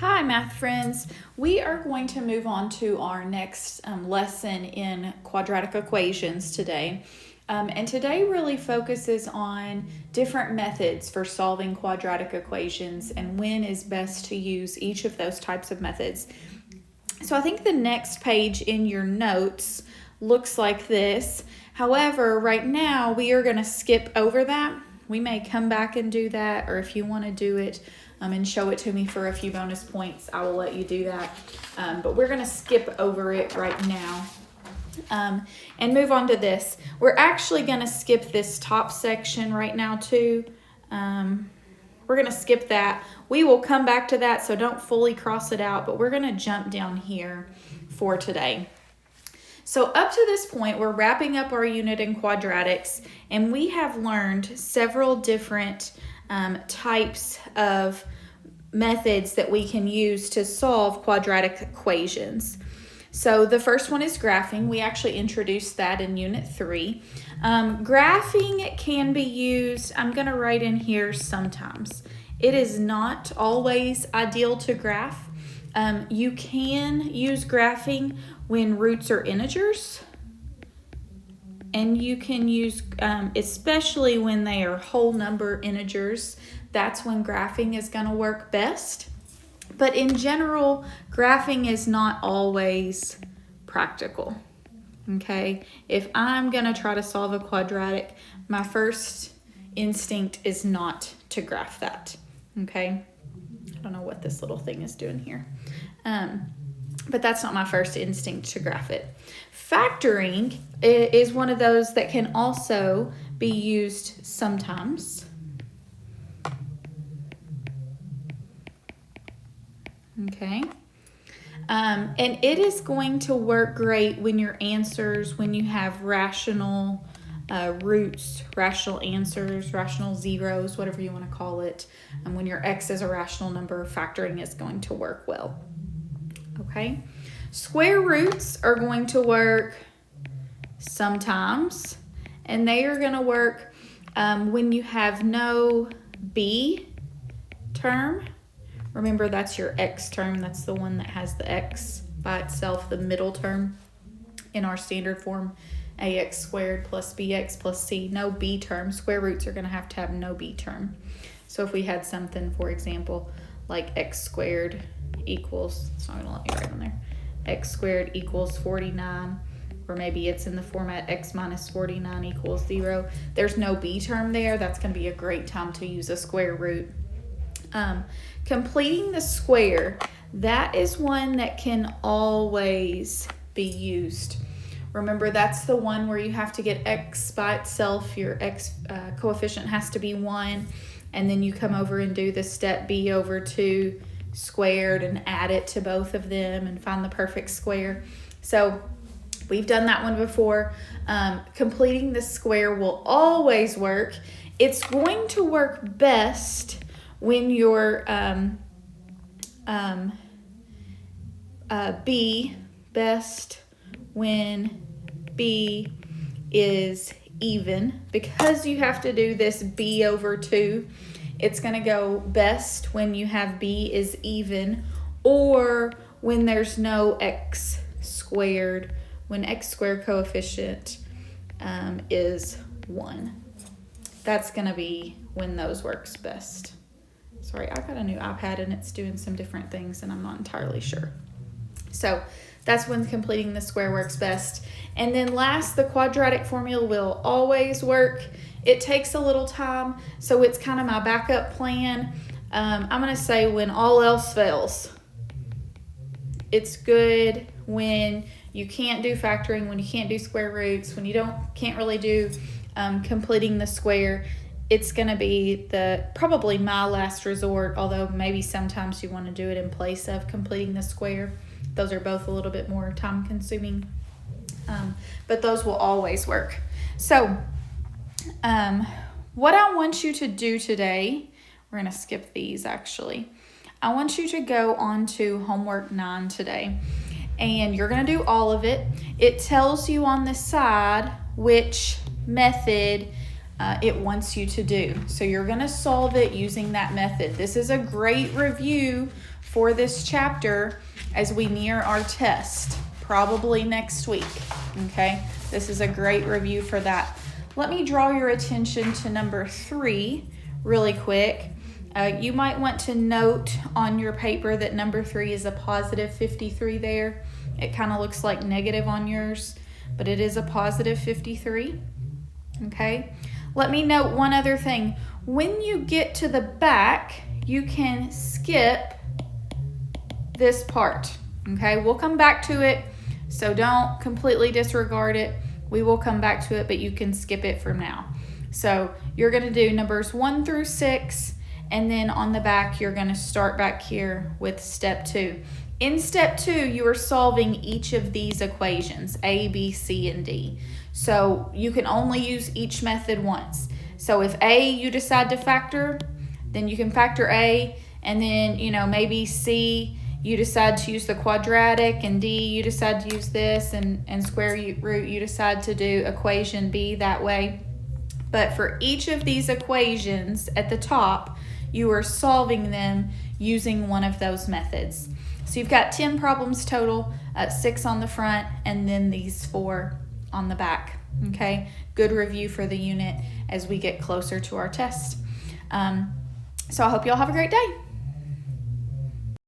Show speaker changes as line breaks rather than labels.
Hi, math friends. We are going to move on to our next lesson in quadratic equations today. And today really focuses on different methods for solving quadratic equations and when is best to use each of those types of methods. So I think the next page in your notes looks like this. However, right now we are going to skip over that. We may come back and do that, or if you want to do it and show it to me for a few bonus points, I will let you do that. But we're going to skip over it right now and move on to this. We're actually going to skip this top section right now too. We're going to skip that. We will come back to that, so don't fully cross it out, but we're going to jump down here for today. So up to this point, we're wrapping up our unit in quadratics, and we have learned several different types of methods that we can use to solve quadratic equations. So the first one is graphing. We actually introduced that in Unit 3. Graphing can be used, I'm going to write in here sometimes. It is not always ideal to graph. You can use graphing when roots are integers. And you can use, especially when they are whole number integers, that's when graphing is going to work best. But in general, graphing is not always practical, okay? If I'm going to try to solve a quadratic, my first instinct is not to graph that, okay? I don't know what this little thing is doing here. But that's not my first instinct to graph it. Factoring is one of those that can also be used sometimes. Okay. And it is going to work great when your answers, when you have rational roots, rational answers, rational zeros, whatever you want to call it. And when your x is a rational number, factoring is going to work well. Okay. Square roots are going to work sometimes, and they are going to work when you have no b term. Remember, that's your x term. That's the one that has the x by itself, the middle term in our standard form, ax squared plus bx plus c. No b term. Square roots are going to have no b term. So if we had something, for example, like x squared equals, it's not going to let me write on there, x squared equals 49, or maybe it's in the format x minus 49 equals 0. There's no b term there. That's going to be a great time to use a square root. Completing the square, that is one that can always be used. Remember, that's the one where you have to get x by itself. Your x coefficient has to be 1, and then you come over and do the step b over 2 squared and add it to both of them and find the perfect square. So we've done that one before. Completing the square will always work. It's going to work best when your b, best when b is even, because you have to do this b over 2. It's going to go best when you have b is even, or when there's no x squared, when x squared coefficient is 1. That's going to be when those works best. Sorry, I got a new iPad and it's doing some different things and I'm not entirely sure. So that's when completing the square works best. And then last, the quadratic formula will always work. It takes a little time, so it's kind of my backup plan. I'm going to say when all else fails. It's good when you can't do factoring, when you can't do square roots, when you can't really do completing the square. It's going to be probably my last resort, although maybe sometimes you want to do it in place of completing the square. Those are both a little bit more time consuming, but those will always work. So what I want you to do today, we're going to skip these actually. I want you to go on to homework 9 today, and you're going to do all of it. It tells you on the side which method it wants you to do. So you're going to solve it using that method. This is a great review for this chapter as we near our test, probably next week. Okay, this is a great review for that. Let me draw your attention to number 3 really quick. You might want to note on your paper that number 3 is a positive 53 there. It kind of looks like negative on yours, but it is a positive 53. Okay, let me note one other thing. When you get to the back, you can skip this part. Okay, we'll come back to it, so don't completely disregard it. We will come back to it, but you can skip it from now. So you're going to do numbers 1 through 6, and then on the back, you're going to start back here with step 2. In step 2, you are solving each of these equations, A, B, C, and D. So you can only use each method once. So if A, you decide to factor, then you can factor A, and then, maybe C, you decide to use the quadratic, and D, you decide to use this, and square root, you decide to do equation B that way. But for each of these equations at the top, you are solving them using one of those methods. So you've got 10 problems total, 6 on the front, and then these 4 on the back. Okay, good review for the unit as we get closer to our test. So I hope you all have a great day.